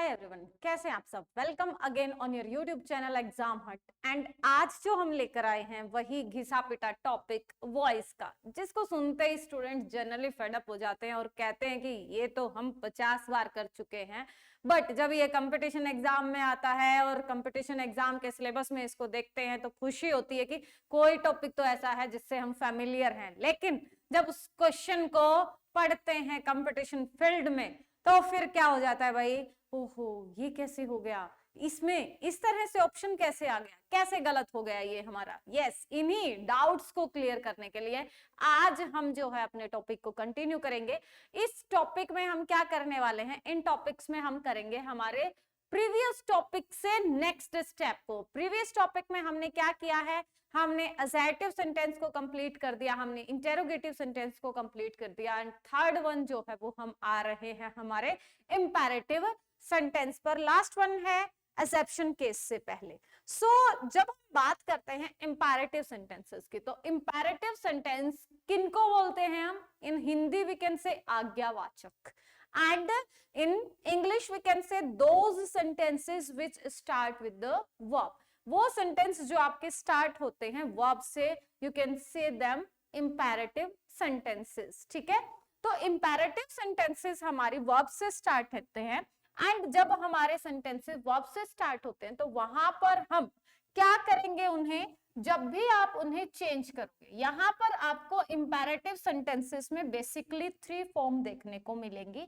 Everyone, कैसे हैं आप सब। Welcome again on your YouTube channel exam हट। एंड आज जो हम लेकर आए हैं वही घिसा पिटा टॉपिक वॉइस का, जिसको सुनते ही स्टूडेंट जनरली फेडअप हो जाते हैं और कहते हैं कि ये तो हम 50 बार कर चुके हैं। बट जब ये कंपटीशन एग्जाम में आता है और कंपटीशन एग्जाम के सिलेबस में इसको देखते हैं तो खुशी होती है कि कोई टॉपिक तो ऐसा है जिससे हम फेमिलियर हैं। लेकिन जब उस क्वेश्चन को पढ़ते हैं कंपटीशन फील्ड में तो फिर क्या हो जाता है भाई, ओहो ये कैसे हो गया, इसमें इस तरह से ऑप्शन कैसे आ गया, कैसे गलत हो गया ये हमारा। यस, इन्हीं डाउट्स को क्लियर करने के लिए आज हम जो है अपने टॉपिक को कंटिन्यू करेंगे। इस टॉपिक में हम क्या करने वाले हैं, इन टॉपिक्स में हम करेंगे हमारे प्रीवियस टॉपिक से नेक्स्ट स्टेप को। प्रीवियस टॉपिक में हमने क्या किया है, हमने असर्टिव सेंटेंस को कंप्लीट कर दिया, हमने इंटेरोगेटिव सेंटेंस को कंप्लीट कर दिया एंड थर्ड वन जो है वो हम आ रहे हैं हमारे इंपेरेटिव सेंटेंस पर। लास्ट वन है एक्सेप्शन केस से पहले। जब हम बात करते हैं इंपेरेटिव सेंटेंसेस की, तो इंपेरेटिव सेंटेंस किनको बोलते हैं हम, इन हिंदी वी कैन से आज्ञावाचक, and in English we can say those sentences which start with the verb। वो सेंटेंस जो आपके स्टार्ट होते हैं वर्ब से, you can say them imperative sentences। ठीक है, तो imperative sentences हमारी वर्ब से स्टार्ट होते हैं एंड जब हमारे सेंटेंसेस वर्ब से स्टार्ट होते हैं तो वहां पर हम क्या करेंगे, उन्हें जब भी आप उन्हें चेंज करोगे, यहां पर आपको इंपेरेटिव सेंटेंसेस में बेसिकली 3 फॉर्म देखने को मिलेंगी।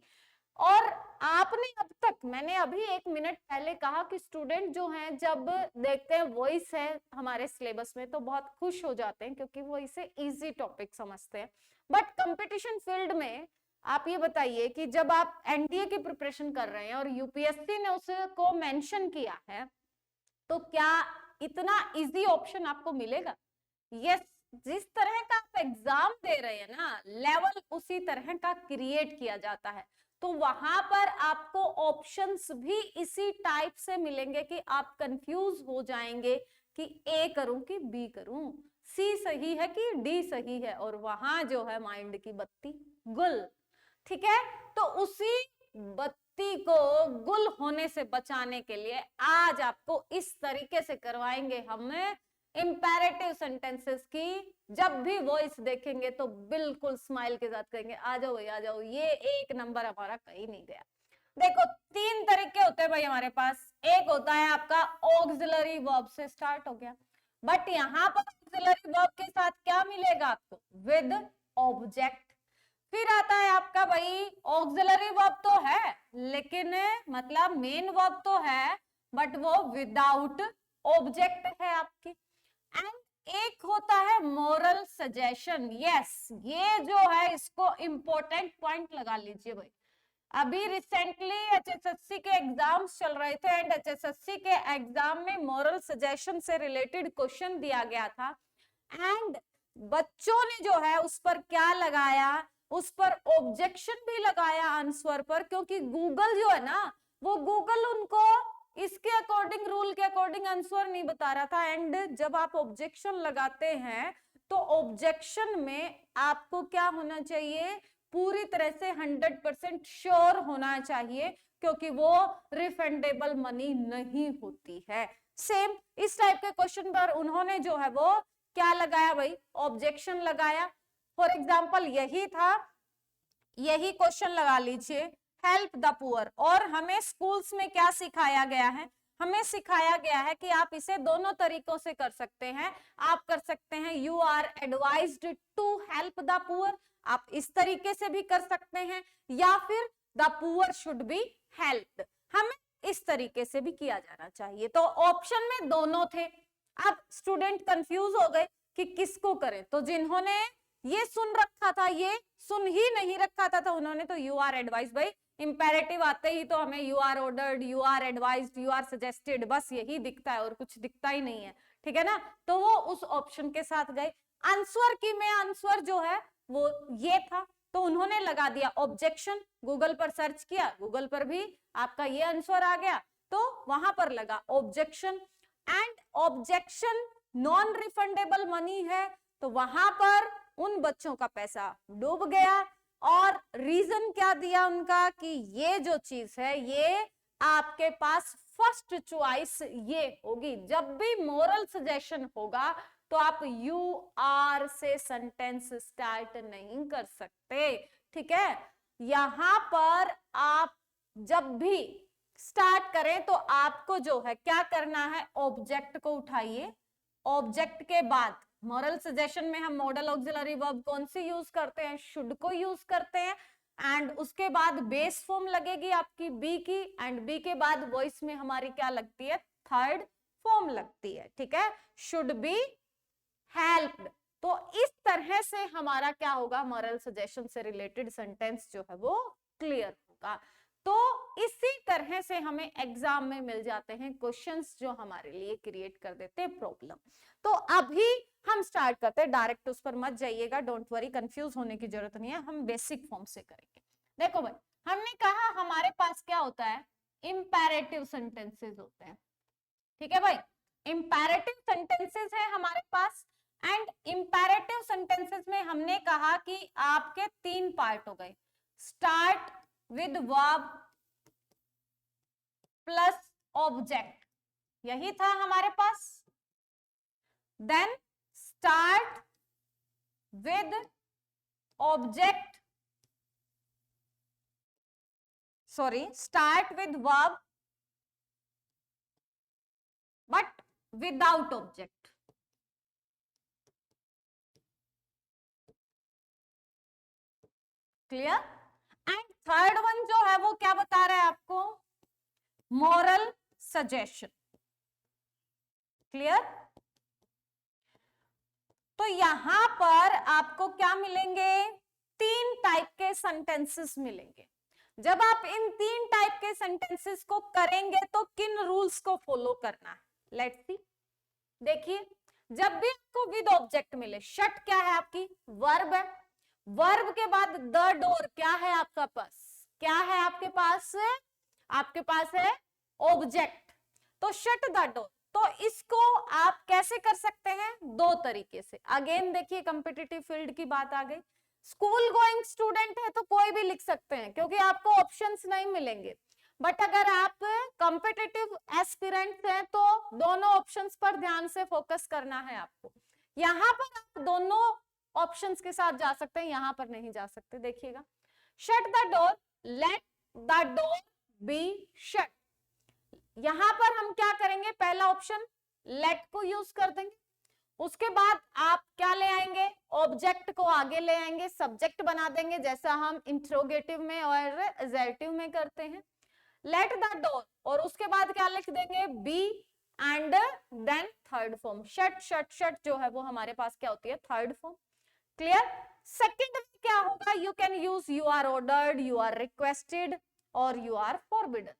और आपने अब तक, मैंने अभी 1 मिनट पहले कहा कि स्टूडेंट जो हैं जब देखते हैं वॉइस है हमारे सिलेबस में तो बहुत खुश हो जाते हैं क्योंकि वो इसे इजी टॉपिक समझते हैं। बट कंपटीशन फील्ड में आप ये बताइए कि जब आप एनडीए की प्रिपरेशन कर रहे हैं और यूपीएससी ने उसको मेंशन किया है तो क्या इतना इजी ऑप्शन आपको मिलेगा? यस, जिस तरह का आप एग्जाम दे रहे हैं ना, लेवल उसी तरह का क्रिएट किया जाता है। तो वहां पर आपको ऑप्शंस भी इसी टाइप से मिलेंगे कि आप कंफ्यूज हो जाएंगे कि ए करूं कि बी करूं, सी सही है कि डी सही है, और वहां जो है माइंड की बत्ती गुल। ठीक है, तो उसी बत्ती को गुल होने से बचाने के लिए आज आपको इस तरीके से करवाएंगे हमें इंपेरेटिव सेंटेंसेस की। जब भी वॉइस देखेंगे तो बिल्कुल स्माइल के साथ कहेंगे आ जाओ भाई आ जाओ, ये 1 नंबर हमारा कहीं नहीं गया। देखो 3 तरीके होते हैं भाई हमारे पास। एक होता है आपका ऑक्सिलरी वर्ब से स्टार्ट हो गया, बट यहाँ पर ऑक्सिलरी वर्ब के साथ क्या मिलेगा आपको, विद ऑब्जेक्ट। फिर आता है आपका भाई ऑक्सिलरी वर्ब तो है लेकिन मतलब मेन वर्ब तो है बट वो विदाउट ऑब्जेक्ट है आपकी। एंड एक होता है मोरल सजेशन। यस, ये जो है इसको इंपॉर्टेंट पॉइंट लगा लीजिए भाई। अभी रिसेंटली एचएसएससी के एग्जाम्स चल रहे थे एंड एचएसएससी के एग्जाम में मोरल सजेशन से रिलेटेड क्वेश्चन दिया गया था एंड बच्चों ने जो है उस पर क्या लगाया, उस पर ऑब्जेक्शन भी लगाया आंसर पर, क्योंकि गूगल जो है ना, वो गूगल उनको इसके अकॉर्डिंग, रूल के अकॉर्डिंग आंसर नहीं बता रहा था। एंड जब आप ऑब्जेक्शन लगाते हैं तो ऑब्जेक्शन में आपको क्या होना चाहिए, पूरी तरह से 100% श्योर होना चाहिए क्योंकि वो रिफंडेबल मनी नहीं होती है। सेम इस टाइप के क्वेश्चन पर उन्होंने जो है वो क्या लगाया भाई, ऑब्जेक्शन लगाया। फॉर एग्जाम्पल यही था, यही क्वेश्चन लगा लीजिए, हेल्प द पुअर। और हमें स्कूल्स में क्या सिखाया गया है, हमें सिखाया गया है कि आप इसे दोनों तरीकों से कर सकते हैं। आप कर सकते हैं you are advised to help the poor, आप इस तरीके से भी कर सकते हैं, या फिर the poor should be helped, हमें इस तरीके से भी किया जाना चाहिए। तो ऑप्शन में दोनों थे। अब स्टूडेंट कंफ्यूज हो गए कि किसको करें, तो जिन्होंने ये सुन रखा था, ये सुन ही नहीं रखा था उन्होंने तो यू आर एडवाइज, भाई इंपेरेटिव आते ही तो हमें you are ordered, you are advised, you are suggested, बस यही दिखता है और कुछ दिखता ही नहीं है। ठीक है ना, तो वो उस ऑप्शन के साथ गए। आंसर की में आंसर जो है वो ये था तो उन्होंने लगा दिया ऑब्जेक्शन। गूगल पर सर्च किया, गूगल पर भी आपका ये आंसर आ गया तो वहां पर लगा objection. And objection non refundable money है तो वहां पर उन बच्चों का पैसा डूब गया। और रीजन क्या दिया उनका कि ये जो चीज है ये आपके पास फर्स्ट चॉइस ये होगी। जब भी मोरल सजेशन होगा तो आप यू आर से सेंटेंस स्टार्ट नहीं कर सकते, ठीक है। यहां पर आप जब भी स्टार्ट करें तो आपको जो है क्या करना है, ऑब्जेक्ट को उठाइए। ऑब्जेक्ट के बाद मॉरल सजेशन में हम मॉडल ऑक्सिलरी वर्ब कौन सी यूज करते हैं, शुड को यूज करते हैं। एंड उसके बाद बेस फॉर्म लगेगी आपकी बी की, एंड बी के बाद वॉइस में हमारी क्या लगती है, थर्ड फॉर्म लगती है, ठीक है, शुड बी हेल्प्ड। तो इस तरह से हमारा क्या होगा, मॉरल सजेशन से रिलेटेड सेंटेंस जो है वो क्लियर होगा। तो इसी तरह से हमें एग्जाम में मिल जाते हैं क्वेश्चंस जो हमारे लिए क्रिएट कर देते हैं प्रॉब्लम। तो अभी हम स्टार्ट करते हैं, डायरेक्ट उस पर मत जाइएगा, डोंट वरी, कंफ्यूज होने की जरूरत नहीं है, हम बेसिक फॉर्म से करेंगे। देखो भाई, हमने कहा हमारे पास क्या होता है, इंपैरेटिव सेंटेंसेस होते हैं, ठीक है भाई, इंपैरेटिव सेंटेंसेस है हमारे पास। एंड इंपैरेटिव सेंटेंसेस में हमने कहा कि आपके तीन पार्ट हो गए, start with verb plus object, यही था हमारे पास। Then start with object, sorry, start with verb but without object, clear. And third one जो है वो क्या बता रहा है आपको, मॉरल सजेशन, क्लियर। तो यहां पर आपको क्या मिलेंगे, तीन टाइप के सेंटेंसेस मिलेंगे। जब आप इन तीन टाइप के सेंटेंसेस को करेंगे तो किन रूल्स को फॉलो करना है, लेट्स सी। देखिए, जब भी आपको विद ऑब्जेक्ट मिले, शट क्या है आपकी, वर्ब है, वर्ब के बाद द डोर क्या है आपका पास, क्या है आपके पास, आपके पास है ऑब्जेक्ट, तो शट द डोर। तो इसको आप कैसे कर सकते हैं, दो तरीके से। अगेन देखिए, कॉम्पिटिटिव फील्ड की बात आ गई, स्कूल गोइंग स्टूडेंट है तो कोई भी लिख सकते हैं क्योंकि आपको ऑप्शंस नहीं मिलेंगे। बट अगर आप कॉम्पिटिटिव एस्पिरेंट्स हैं तो दोनों ऑप्शंस पर ध्यान से फोकस करना है आपको। यहां पर आप दोनों ऑप्शंस के साथ जा सकते हैं, यहां पर नहीं जा सकते। देखिएगा, shut the door, let the door be shut. यहां पर हम क्या करेंगे, पहला ऑप्शन लेट को यूज कर देंगे, उसके बाद आप क्या ले आएंगे, ऑब्जेक्ट को आगे ले आएंगे, सब्जेक्ट बना देंगे जैसा हम इंट्रोगेटिव में और एजर्टिव में करते हैं, लेट द डोर, और उसके बाद क्या लिख देंगे, B, and then third form, shut shut shut जो है वो हमारे पास क्या होती है, थर्ड फॉर्म, क्लियर। सेकंड में क्या होगा, you can use you are ordered, you are requested और यू आर फॉरबिडन।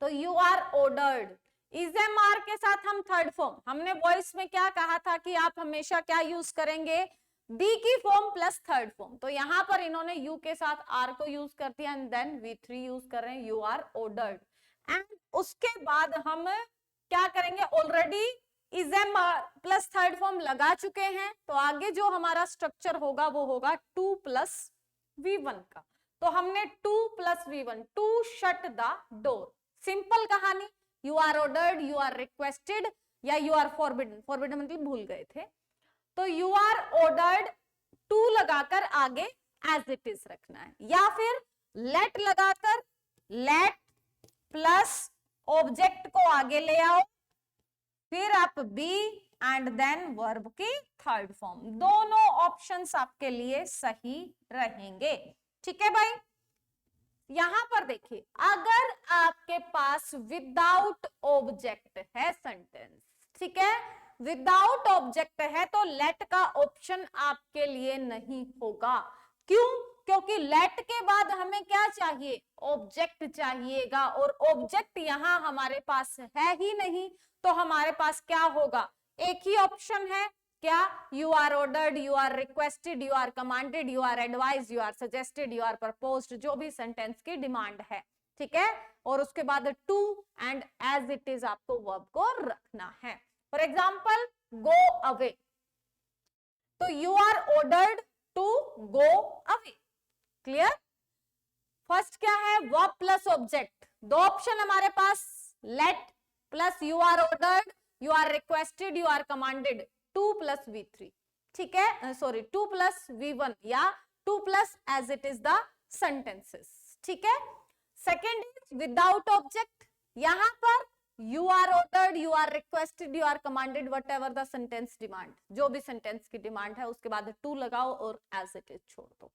तो you are ordered, is am are के साथ हम थर्ड फॉर्म, हमने वॉइस में क्या कहा था कि आप हमेशा क्या यूज करेंगे, बी की फॉर्म प्लस थर्ड फॉर्म। तो यहां पर इन्होंने यू के साथ आर को यूज कर दिया एंड देन V3 यूज कर रहे हैं, यू आर ऑर्डर्ड। एंड उसके बाद हम क्या करेंगे, already is am are plus third form लगा चुके हैं, तो आगे जो हमारा स्ट्रक्चर होगा वो होगा 2 प्लस V1 का। तो हमने 2 plus V1, to shut the door, simple कहानी, you are ordered, you are requested या यू आर फॉरबिडन, फॉरबिडन मतलब भूल गए थे, तो यू आर ऑर्डर्ड, टू लगाकर आगे एज इट इज रखना है, या फिर लेट लगाकर लेट प्लस ऑब्जेक्ट को आगे ले आओ, फिर आप बी एंड देन वर्ब की थर्ड फॉर्म। दोनों ऑप्शंस आपके लिए सही रहेंगे, ठीक है भाई। यहां पर देखिए, अगर आपके पास विदाउट ऑब्जेक्ट है सेंटेंस, ठीक है, विदाउट ऑब्जेक्ट है तो लेट का ऑप्शन आपके लिए नहीं होगा। क्यों, क्योंकि लेट के बाद हमें क्या चाहिए, ऑब्जेक्ट चाहिएगा, और ऑब्जेक्ट यहां हमारे पास है ही नहीं, तो हमारे पास क्या होगा, एक ही ऑप्शन है, क्या, you are ordered, you are requested, you are commanded, you are advise, you are suggested, you are proposed, जो भी सेंटेंस की डिमांड है, ठीक है। और उसके बाद two and as it is आपको वर्ब को रखना है। फॉर एग्जाम्पल, गो अवे, तो you are ordered to go away, clear. First क्या है, वर्ब प्लस ऑब्जेक्ट, दो ऑप्शन हमारे पास, let plus you are ordered, you are requested, you are commanded, 2 plus V3, ठीक है, सॉरी 2 प्लस V1 या 2 plus as it is the sentences, ठीक है। सेकेंड इज विदाउट ऑब्जेक्ट, यहां पर you are ordered, you are requested, you are commanded, whatever the sentence demand, जो भी sentence की डिमांड है उसके बाद 2 लगाओ और एज इट इज छोड़ दो।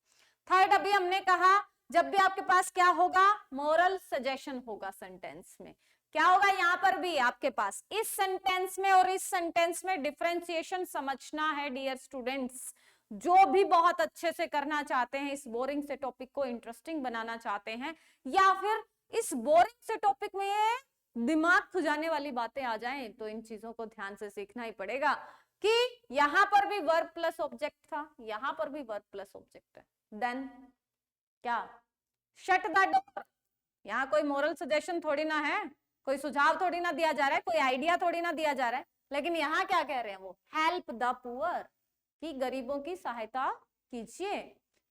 थर्ड, अभी हमने कहा जब भी आपके पास क्या होगा, मोरल सजेशन होगा सेंटेंस में, क्या होगा यहाँ पर भी आपके पास, इस सेंटेंस में और इस सेंटेंस में डिफरेंशिएशन समझना है डियर स्टूडेंट्स। जो भी बहुत अच्छे से करना चाहते हैं, इस बोरिंग से टॉपिक को इंटरेस्टिंग बनाना चाहते हैं, या फिर इस बोरिंग से टॉपिक में दिमाग खुजाने वाली बातें आ जाएं, तो इन चीजों को ध्यान से सीखना ही पड़ेगा कि यहां पर भी वर्ब प्लस ऑब्जेक्ट था, यहां पर भी वर्ब प्लस ऑब्जेक्ट है, देन क्या, शट द डोर, यहाँ कोई मोरल सजेशन थोड़ी ना है, कोई सुझाव थोड़ी ना दिया जा रहा है, कोई आइडिया थोड़ी ना दिया जा रहा है, लेकिन यहाँ क्या कह रहे हैं वो, हेल्प द पुअर, कि गरीबों की सहायता कीजिए।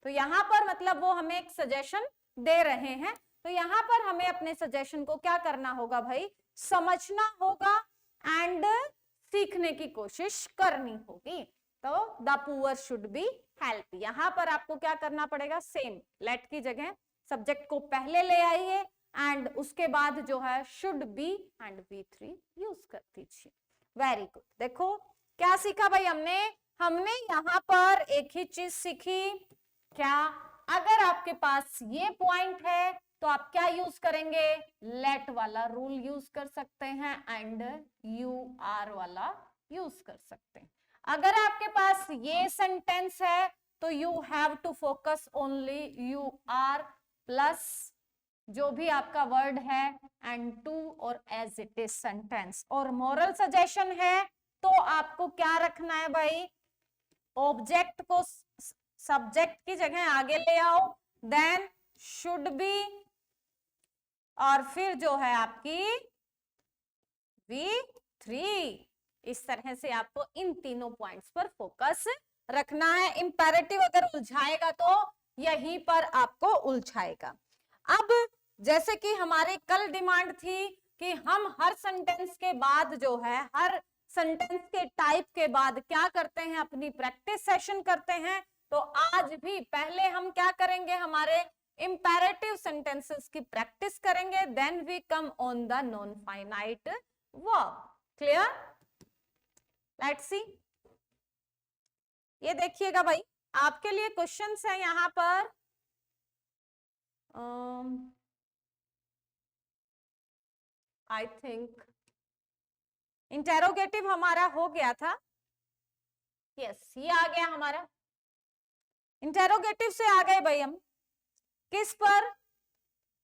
तो यहाँ पर मतलब वो हमें एक सजेशन दे रहे हैं, तो यहाँ पर हमें अपने सजेशन को क्या करना होगा भाई, समझना होगा एंड सीखने की कोशिश करनी होगी। तो the poor should be help, यहाँ पर आपको क्या करना पड़ेगा, सेम लेट की जगह सब्जेक्ट को पहले ले आइए एंड उसके बाद जो है should be and V3 use कर दीजिए। Very good. देखो क्या सीखा भाई हमने यहाँ पर एक ही चीज सीखी, क्या, अगर आपके पास ये पॉइंट है तो आप क्या यूज करेंगे, लेट वाला रूल यूज कर सकते हैं एंड यू आर वाला यूज कर सकते हैं। अगर आपके पास ये सेंटेंस है तो you have to focus only you are plus जो भी आपका वर्ड है एंड टू और एज इट इज सेंटेंस। और मोरल सजेशन है तो आपको क्या रखना है भाई, ऑब्जेक्ट को सब्जेक्ट की जगह आगे ले आओ, देन शुड बी और फिर जो है आपकी V3। इस तरह से आपको इन तीनों पॉइंट्स पर फोकस रखना है। इंपेरेटिव अगर उलझाएगा तो यहीं पर आपको उलझाएगा। अब जैसे कि हमारे कल डिमांड थी कि हम हर सेंटेंस के बाद जो है, हर सेंटेंस के टाइप के बाद क्या करते हैं, अपनी प्रैक्टिस सेशन करते हैं। तो आज भी पहले हम क्या करेंगे, हमारे इंपेरेटिव सेंटेंसेस की प्रैक्टिस करेंगे, then we come on the non finite verb. Clear? Let's see. ये देखिएगा भाई, आपके लिए क्वेश्चंस है यहां पर। आई थिंक इंटेरोगेटिव हमारा हो गया था। यस, ये आ गया हमारा। इंटेरोगेटिव से आ गए भाई हम किस पर,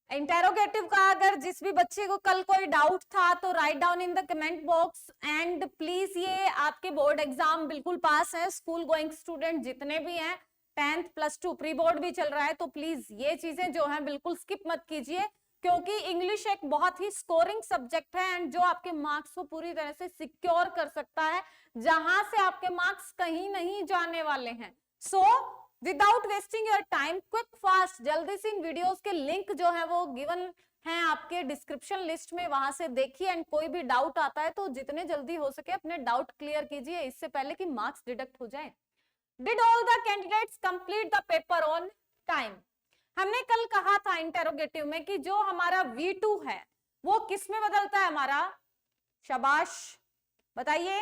इंटेरोगेटिव का। अगर जिस भी बच्चे को कल कोई डाउट था तो write down in the comment box. And please ये आपके बोर्ड एग्जाम बिल्कुल पास है, स्कूल गोइंग स्टूडेंट जितने भी हैं, 10th +2 प्री बोर्ड भी चल रहा है, तो प्लीज ये चीजें जो है बिल्कुल स्किप मत कीजिए, क्योंकि इंग्लिश एक बहुत ही स्कोरिंग सब्जेक्ट है एंड जो आपके मार्क्स को पूरी तरह से सिक्योर कर सकता है, जहां से आपके मार्क्स कहीं नहीं जाने वाले हैं। So without wasting your time, quick fast, जल्दी से इन वीडियोस के लिंक जो है वो गिवन है आपके डिस्क्रिप्शन लिस्ट में, वहां से देखिए। एंड कोई भी डाउट आता है तो जितने जल्दी हो सके अपने डाउट क्लियर कीजिए, इससे पहले कि मार्क्स डिडक्ट हो जाए। Did all the candidates complete the paper on time. हमने कल कहा था इंटेरोगेटिव में कि जो हमारा V2 है वो किस में बदलता है हमारा, शाबाश बताइए,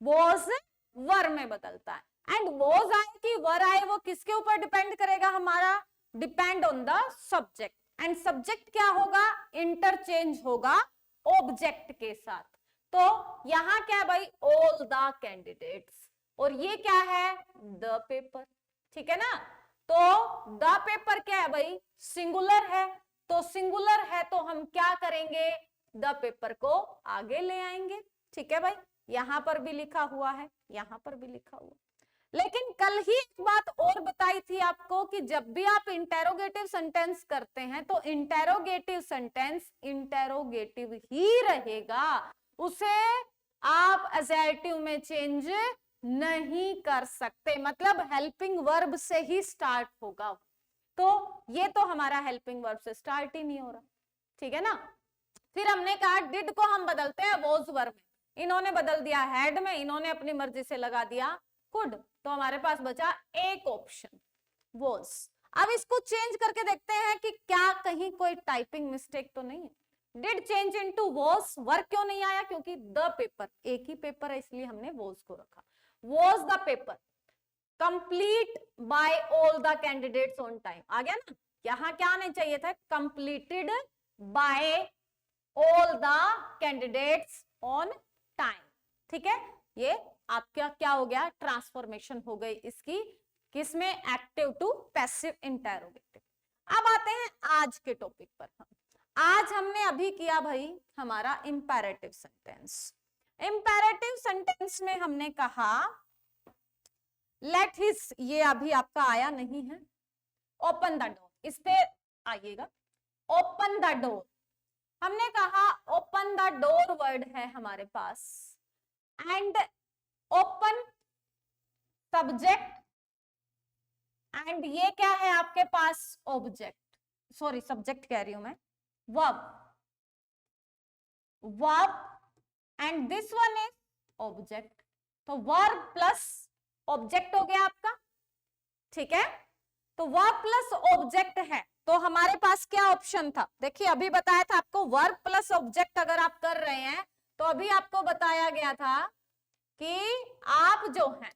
वॉज वर में बदलता है। एंड वॉज आए कि वर आए वो किसके ऊपर डिपेंड करेगा हमारा, depend on the subject. And subject क्या होगा, इंटरचेंज होगा ऑब्जेक्ट के साथ। तो यहां क्या है भाई, ऑल द कैंडिडेट्स, और ये क्या है, द पेपर। ठीक है ना, तो द पेपर क्या है भाई, सिंगुलर है, तो सिंगुलर है तो हम क्या करेंगे, द पेपर को आगे ले आएंगे। ठीक है भाई, यहां पर भी लिखा हुआ है, यहां पर भी लिखा हुआ। लेकिन कल ही एक बात और बताई थी आपको कि जब भी आप इंटेरोगेटिव सेंटेंस करते हैं तो इंटेरोगेटिव सेंटेंस इंटेरोगेटिव ही रहेगा, उसे आप एजेटिव में चेंज नहीं कर सकते, मतलब हेल्पिंग वर्ब से ही स्टार्ट होगा। तो ये तो हमारा हेल्पिंग वर्ब से स्टार्ट ही नहीं हो रहा। ठीक है ना। फिर हमने कहा डिड को हम बदलते हैं वॉज वर्ब में, इन्होंने बदल दिया हैड में, इन्होंने अपनी मर्जी से लगा दिया कुड, तो हमारे पास बचा एक ऑप्शन वॉज। अब इसको चेंज करके देखते हैं कि क्या कहीं कोई टाइपिंग मिस्टेक तो नहीं है। Did change into was, work क्यों नहीं आया, क्योंकि द पेपर एक ही पेपर है इसलिए हमने वॉज को रखा। Was the paper complete by all the candidates on time, आ गया ना। यहां क्या आना चाहिए था, completed by all the candidates on time. ठीक है, ये आपका क्या हो गया, ट्रांसफॉर्मेशन हो गई इसकी, किसमें, एक्टिव टू पैसिव इंटरोगेटिव। अब आते हैं आज के टॉपिक पर। आज हमने अभी किया भाई हमारा इंपैरेटिव सेंटेंस। इंपैरेटिव सेंटेंस में हमने कहा लेट हिज, ये अभी आपका आया नहीं है, ओपन द डोर, इस पे आइएगा। ओपन द डोर, हमने कहा ओपन द डोर वर्ड है हमारे पास, एंड ओपन सब्जेक्ट, एंड ये क्या है आपके पास, ऑब्जेक्ट, सॉरी सब्जेक्ट कह रही हूं मैं, verb, verb, and this one is object. तो वर्ब प्लस ऑब्जेक्ट हो गया आपका, ठीक है। तो वर्ब प्लस ऑब्जेक्ट है, तो हमारे पास क्या ऑप्शन था, देखिए अभी बताया था आपको वर्ब प्लस ऑब्जेक्ट अगर आप कर रहे हैं तो अभी आपको बताया गया था कि आप जो हैं,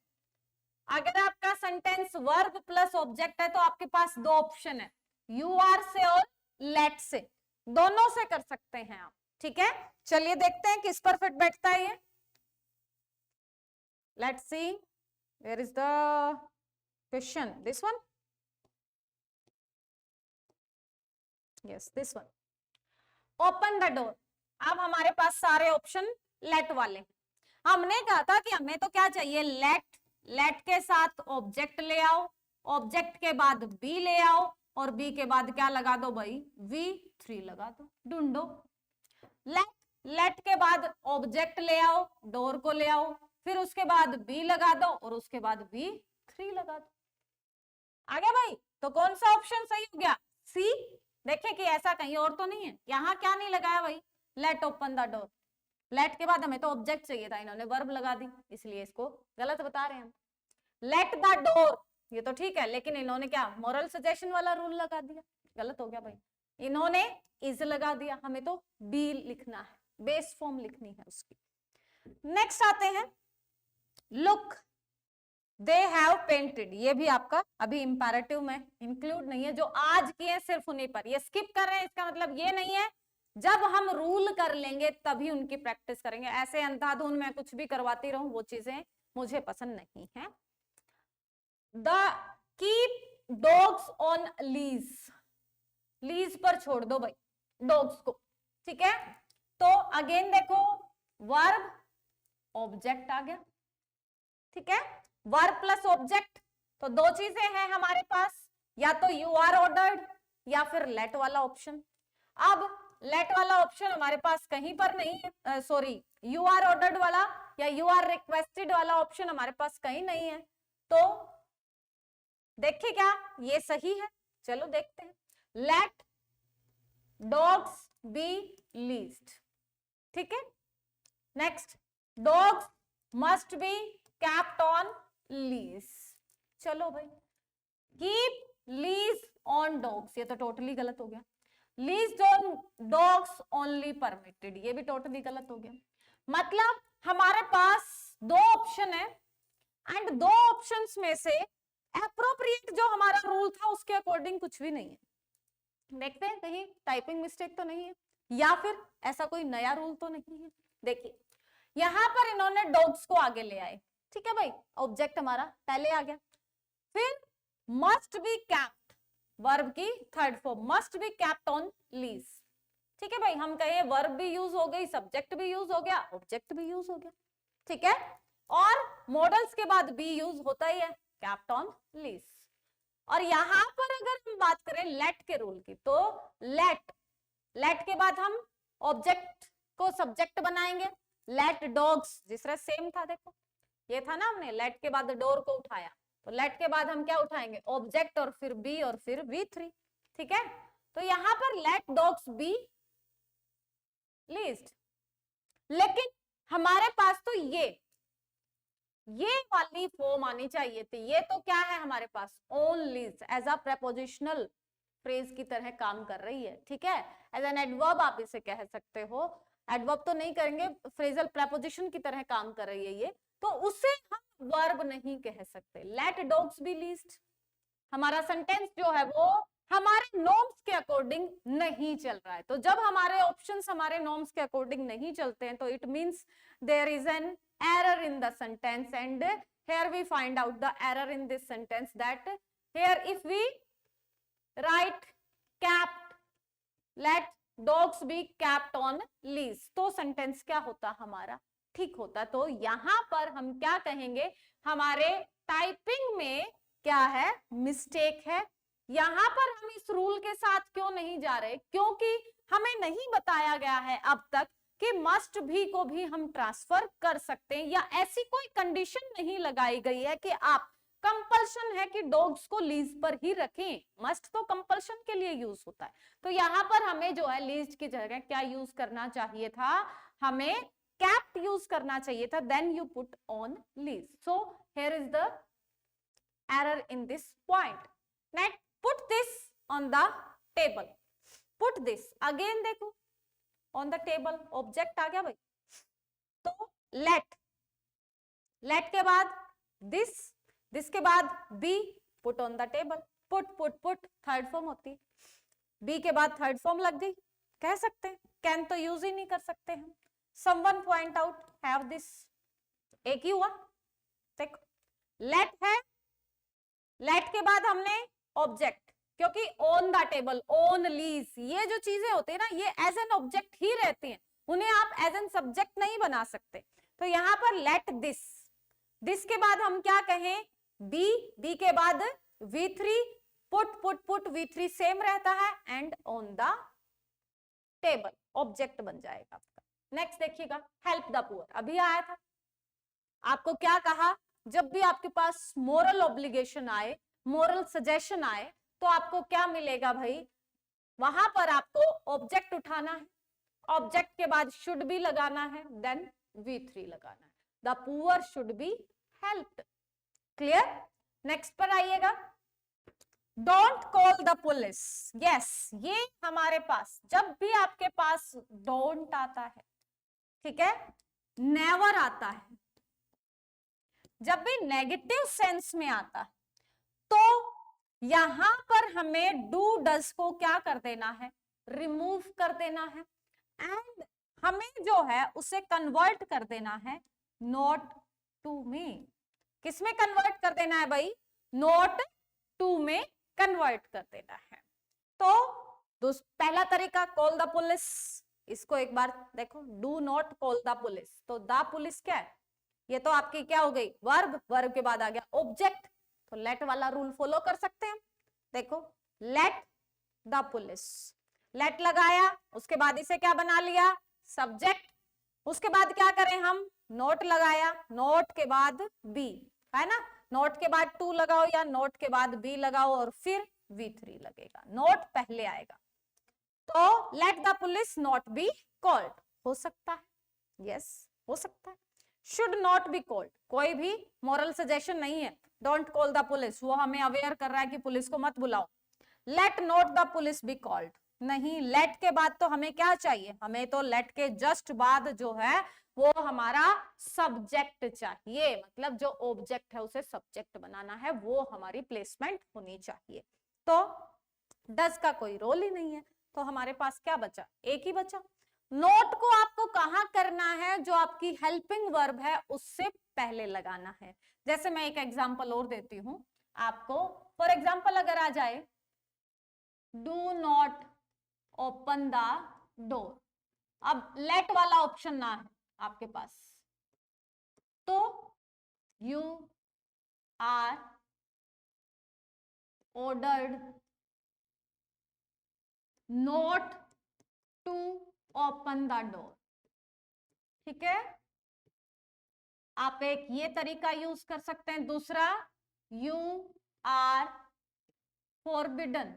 अगर आपका सेंटेंस वर्ब प्लस ऑब्जेक्ट है तो आपके पास दो ऑप्शन है, यू आर से और लेट से, दोनों से कर सकते हैं आप। ठीक है, चलिए देखते हैं किस पर फिट बैठता है ये। Let's see where is the question, this one, yes this one, open the door. अब हमारे पास सारे ऑप्शन लेट वाले, हमने कहा था कि हमें तो क्या चाहिए, लेट, लेट के साथ ऑब्जेक्ट ले आओ, ऑब्जेक्ट के बाद बी ले आओ, और बी के बाद क्या लगा दो भाई, V3 लगा दो, ढूंढो। लेट, लेट के बाद ऑब्जेक्ट ले आओ, डोर को ले आओ, फिर उसके बाद बी लगा दो और उसके बाद V3 लगा दो। आ गया भाई, तो कौन सा ऑप्शन सही हो गया, सी। देखें कि ऐसा कहीं और तो नहीं है, यहां क्या नहीं लगाया भाई, let open the door, let के बाद हमें तो ऑब्जेक्ट चाहिए था, इन्होंने वर्ब लगा दी, इसलिए इसको गलत बता रहे हैं हम। लेट द डोर, ये तो ठीक है, लेकिन इन्होंने क्या मोरल सजेशन वाला रूल लगा दिया, गलत हो गया भाई। इन्होंने इज लगा दिया, हमें तो बी लिखना है, बेस फॉर्म लिखनी है उसकी। नेक्स्ट आते हैं, लुक दे हैव पेंटेड, ये भी आपका अभी इंपैरेटिव में इंक्लूड नहीं है, जो आज किए सिर्फ उन्हीं पर, ये स्किप कर रहे हैं, इसका मतलब ये नहीं है जब हम रूल कर लेंगे तभी उनकी प्रैक्टिस करेंगे, ऐसे अंधाधुन मैं कुछ भी करवाती रहूं वो चीजें मुझे पसंद नहीं है। The keep dogs on lease, lease पर छोड़ दो भाई डॉग्स को, ठीक है। तो अगेन देखो वर्ब ऑब्जेक्ट आ गया, ठीक है, वर्ब प्लस ऑब्जेक्ट, तो दो चीजें हैं हमारे पास, या तो यू आर ऑर्डर्ड या फिर लेट वाला ऑप्शन। अब लेट वाला ऑप्शन हमारे पास कहीं पर नहीं है, सॉरी यू आर ऑर्डर्ड वाला या यू आर रिक्वेस्टेड वाला ऑप्शन हमारे पास कहीं नहीं है, तो देखिए क्या ये सही है, चलो देखते हैं। लेट डॉग्स बी लीज्ड, ठीक है। Next, dogs must be kept on lease, चलो भाई। कीप लीज ऑन डॉग्स, ये तो टोटली गलत हो गया। Lease on dogs only permitted, ये भी टोटली गलत हो गया। मतलब हमारे पास दो ऑप्शन है, एंड दो ऑप्शंस में से एप्रोप्रिएट जो हमारा रूल था उसके अकॉर्डिंग कुछ भी नहीं है। देखते हैं कहीं टाइपिंग मिस्टेक तो नहीं है, या फिर ऐसा कोई नया रूल तो नहीं है। देखिए यहां पर इन्होंने डॉग्स को आगे ले आए, ठीक है भाई, ऑब्जेक्ट हमारा पहले आ गया। फिर मस्ट बी कैप्ट, वर्ब की third form, must be kept on lease, ठीक है भाई। हम कहें वर्ब भी यूज हो गई, सब्जेक्ट भी यूज हो गया, ऑब्जेक्ट भी यूज हो गया, ठीक है। और मॉडल्स के बाद बी यूज होता ही है, कैप्ट ऑन लीज। और यहां पर अगर हम बात करें लेट के रूल की, तो लेट, लेट के बाद हम ऑब्जेक्ट को सब्जेक्ट बनाएंगे। लेट डॉग्स जिस तरह सेम था, देखो ये था ना, हमने लेट के बाद डोर को उठाया, तो लेट के बाद हम क्या उठाएंगे, ऑब्जेक्ट और फिर बी और फिर V3, ठीक है। तो यहाँ पर लेट डॉग्स बी लीस्ट। लेकिन हमारे पास तो ये वाली फॉर्म आनी चाहिए थी। ये तो क्या है हमारे पास, on least, as a prepositional phrase की तरह काम कर रही है, ठीक है। एज एन एडवर्ब आप इसे कह सकते हो, एडवर्ब तो नहीं करेंगे, फ्रेजल प्रेपोजिशन की तरह काम कर रही है ये, तो उसे हम वर्ब नहीं कह सकते। लेट डॉग्स बी लीस्ट, हमारा सेंटेंस जो है वो हमारे नॉर्म्स के अकॉर्डिंग नहीं चल रहा है। तो जब हमारे ऑप्शंस हमारे नॉर्म्स के अकॉर्डिंग नहीं चलते हैं, तो it means there is an error in the sentence, and here we find out the error in this sentence, that here if we write kept, let dogs be kept on leash, तो sentence क्या होता हमारा, ठीक होता। तो यहां पर हम क्या कहेंगे, हमारे टाइपिंग में क्या है, मिस्टेक है। यहां पर हम इस रूल के साथ क्यों नहीं जा रहे, क्योंकि हमें नहीं बताया गया है अब तक कि मस्ट भी को भी हम ट्रांसफर कर सकते हैं, या ऐसी कोई कंडीशन नहीं लगाई गई है कि आप कंपल्शन है कि डॉग्स को लीज पर ही रखें। मस्ट तो कंपल्शन के लिए यूज होता है। तो यहां पर हमें जो है लीज की जगह क्या यूज करना चाहिए था, हमें कैप्ट यूज करना चाहिए था, then you put on lease. So here is the error in this point. Next, put this on the table. Put this again, देखो ऑन द टेबल, ऑब्जेक्ट आ गया भाई। तो लेट के बाद दिस के बाद B, put on the table. Put third form होती है, बी के बाद थर्ड फॉर्म लग गई, कह सकते हैं। कैन तो यूज ही नहीं कर सकते हम। Someone point out have this, एक ही हुआ। देखो लेट है, लेट के बाद हमने ऑब्जेक्ट, क्योंकि on the table, on lease, ये जो चीजें होती है ना, ये एज एन ऑब्जेक्ट ही रहती हैं, उन्हें आप एज एन सब्जेक्ट नहीं बना सकते। तो यहां पर लेट दिस के बाद हम क्या कहें, बी के बाद V3, पुट V3 सेम रहता है, and on the table object बन जाएगा आपका। नेक्स्ट देखिएगा, हेल्प द पुअर, अभी आया था। आपको क्या कहा, जब भी आपके पास मोरल ऑब्लिगेशन आए, मोरल सजेशन आए, तो आपको क्या मिलेगा भाई, वहां पर आपको ऑब्जेक्ट उठाना है, ऑब्जेक्ट के बाद शुड बी लगाना है, देन V3 लगाना है। The poor should be helped. Clear. Next पर आइएगा, don't call the police. Yes, ये हमारे पास जब भी आपके पास डोंट आता है, ठीक है, नेवर आता है, जब भी नेगेटिव सेंस में आता है, तो यहां पर हमें डू डज को क्या कर देना है, रिमूव कर देना है, एंड हमें जो है उसे कन्वर्ट कर देना है नॉट टू में। किसमें कन्वर्ट कर देना है भाई, नॉट टू में कन्वर्ट कर देना है। तो पहला तरीका, कॉल द पुलिस, इसको एक बार देखो, do not call the police, तो द पुलिस क्या है, ये तो आपकी क्या हो गई, वर्ब के बाद आ गया ऑब्जेक्ट, तो लेट वाला रूल फॉलो कर सकते हैं। देखो लेट द पुलिस, लेट लगाया, उसके बाद इसे क्या बना लिया, सब्जेक्ट। उसके बाद क्या करें हम, नोट लगाया, नोट के बाद बी, है ना, नोट के बाद टू लगाओ या नोट के बाद बी लगाओ, और फिर V3 लगेगा, नोट पहले आएगा। तो let the police not be called, हो सकता है, यस हो सकता है। शुड नॉट बी कॉल्ड, कोई भी मॉरल सजेशन नहीं है, डोंट कॉल द पुलिस, वो हमें अवेयर कर रहा है कि पुलिस को मत बुलाओ। Let not the police be called, नहीं, लेट के बाद तो हमें क्या चाहिए, हमें तो लेट के जस्ट बाद जो है वो हमारा सब्जेक्ट चाहिए, मतलब जो ऑब्जेक्ट है उसे सब्जेक्ट बनाना है, वो हमारी प्लेसमेंट होनी चाहिए। तो डज का कोई रोल ही नहीं है, तो हमारे पास क्या बचा, एक ही बचा। नोट को आपको कहां करना है, जो आपकी हेल्पिंग वर्ब है उससे पहले लगाना है। जैसे मैं एक एग्जांपल और देती हूं आपको, फॉर एग्जांपल अगर आ जाए, do not open the door, अब लेट वाला ऑप्शन ना है आपके पास, तो you are ordered not to open the door, ठीक है। आप एक ये तरीका यूज कर सकते हैं। दूसरा, you are forbidden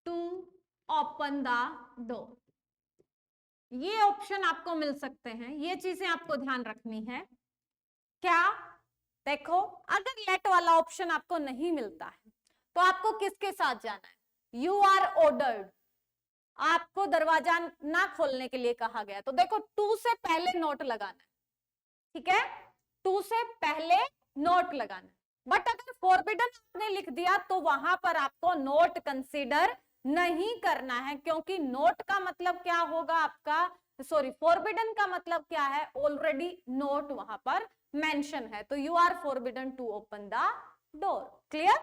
to open the door. ये ऑप्शन आपको मिल सकते हैं, ये चीजें आपको ध्यान रखनी है। क्या देखो, अगर लेट वाला ऑप्शन आपको नहीं मिलता है तो आपको किसके साथ जाना है? यू आर ऑर्डर्ड, आपको दरवाजा ना खोलने के लिए कहा गया, तो देखो टू से पहले नोट लगाना है, ठीक है, टू से पहले नोट लगाना है। बट अगर फॉरबिडन आपने लिख दिया तो वहां पर आपको नोट कंसीडर नहीं करना है, क्योंकि नोट का मतलब क्या होगा आपका, सॉरी फॉरबिडन का मतलब क्या है, ऑलरेडी नोट वहां पर मेंशन है, तो you are forbidden to open the door. Clear?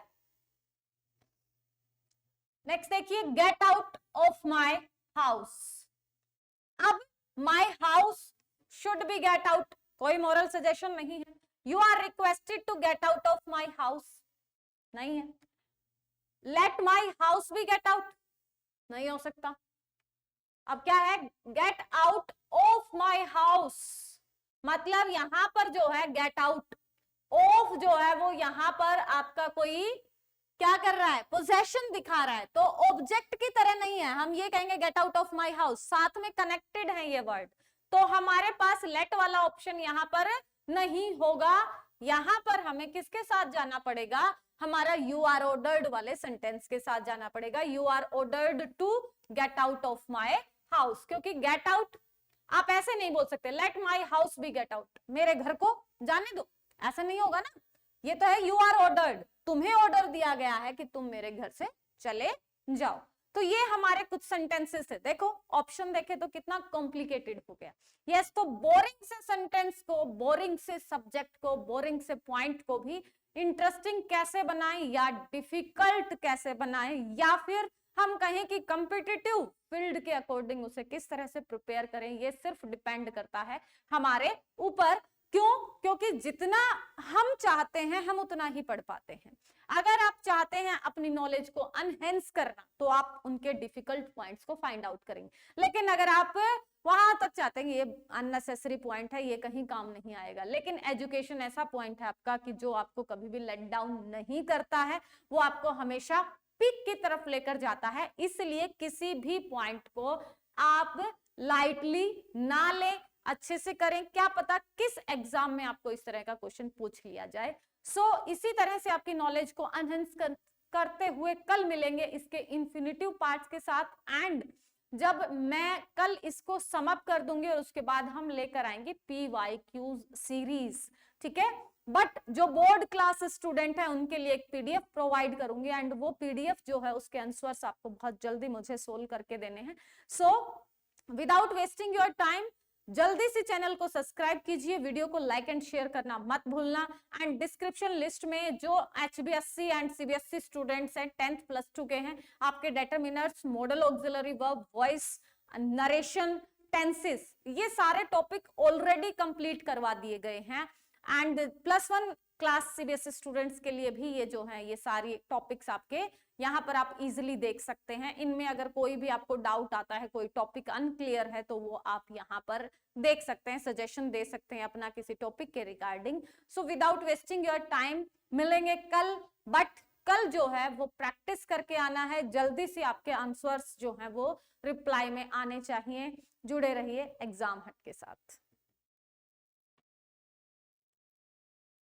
Next देखिए, get out of my house. अब my house should be get out, कोई मॉरल सजेशन नहीं है। You are requested to get out of my house, नहीं है। Let my house be get out, नहीं हो सकता। अब क्या है, get out of my house, मतलब यहां पर जो है गेट आउट ऑफ जो है वो यहां पर आपका कोई क्या कर रहा है, पोजेशन दिखा रहा है, तो ऑब्जेक्ट की तरह नहीं है। हम ये कहेंगे gate out of my house, साथ में कनेक्टेड है ये वर्ड, तो हमारे पास लेट वाला ऑप्शन यहां पर नहीं होगा। यहां पर हमें किसके साथ जाना पड़ेगा, हमारा यू आर ऑर्डर्ड वाले सेंटेंस के साथ जाना पड़ेगा। You are ordered to get out of my house, क्योंकि गेट आउट आप ऐसे नहीं बोल सकते, let my house be get out, मेरे घर को जाने दो, ऐसा नहीं होगा ना। ये तो है यू आर ऑर्डर्ड, तुम्हें ऑर्डर दिया गया है कि तुम मेरे घर से चले जाओ। तो ये हमारे कुछ सेंटेंसेस है। देखो ऑप्शन देखे तो कितना कॉम्प्लिकेटेड हो गया। यस, तो बोरिंग से सेंटेंस को, बोरिंग से सब्जेक्ट को, बोरिंग से पॉइंट को भी इंटरेस्टिंग कैसे बनाएं या डिफिकल्ट कैसे बनाएं, या फिर हम कहें कि कॉम्पिटिटिव फील्ड के अकॉर्डिंग उसे किस तरह से प्रिपेयर करें, ये सिर्फ डिपेंड करता है हमारे ऊपर। क्यों? क्योंकि जितना हम चाहते हैं हम उतना ही पढ़ पाते हैं। अगर आप चाहते हैं अपनी नॉलेज को अनहेंस करना तो आप उनके डिफिकल्ट पॉइंट्स को फाइंड आउट करेंगे, लेकिन अगर आप वहां तक चाहते हैं ये अननेसेसरी पॉइंट है, ये कहीं काम नहीं आएगा। लेकिन एजुकेशन ऐसा पॉइंट है आपका कि जो आपको कभी भी लेट डाउन नहीं करता है, वो आपको हमेशा पीक की तरफ लेकर जाता है। इसलिए किसी भी पॉइंट को आप लाइटली ना लें, अच्छे से करें, क्या पता किस एग्जाम में आपको इस तरह का क्वेश्चन पूछ लिया जाए। इसी तरह से आपकी नॉलेज को एनहांस करते हुए कल मिलेंगे इसके इंफिनिटिव पार्ट्स के साथ, एंड जब मैं कल इसको सम अप कर दूंगी और उसके बाद हम लेकर आएंगे PYQ सीरीज, ठीक है। बट जो बोर्ड क्लास स्टूडेंट है उनके लिए एक PDF प्रोवाइड करूंगी, एंड वो PDF जो है उसके आंसर्स आपको बहुत जल्दी मुझे सोल्व करके देने हैं। विदाउट वेस्टिंग योर टाइम जल्दी से चैनल को सब्सक्राइब कीजिए, वीडियो को लाइक एंड शेयर करना मत भूलना। एंड डिस्क्रिप्शन लिस्ट में जो HBSC एंड CBSC स्टूडेंट्स हैं 10th +2 के हैं, आपके determiners, model auxiliary verb, voice, narration, tenses, ये सारे टॉपिक ऑलरेडी कंप्लीट करवा दिए गए हैं। एंड +1 क्लास CBSE स्टूडेंट्स के लिए भी ये जो है ये सारी टॉपिक्स आपके यहाँ पर आप इजिली देख सकते हैं। इनमें अगर कोई भी आपको डाउट आता है, कोई टॉपिक अनक्लियर है, तो वो आप यहाँ पर देख सकते हैं, सजेशन दे सकते हैं अपना किसी टॉपिक के regarding. Without wasting your time मिलेंगे कल, बट कल जो है वो प्रैक्टिस करके आना है, जल्दी से आपके आंसर्स जो है वो रिप्लाई में आने चाहिए। जुड़े रहिए एग्जाम हट के साथ।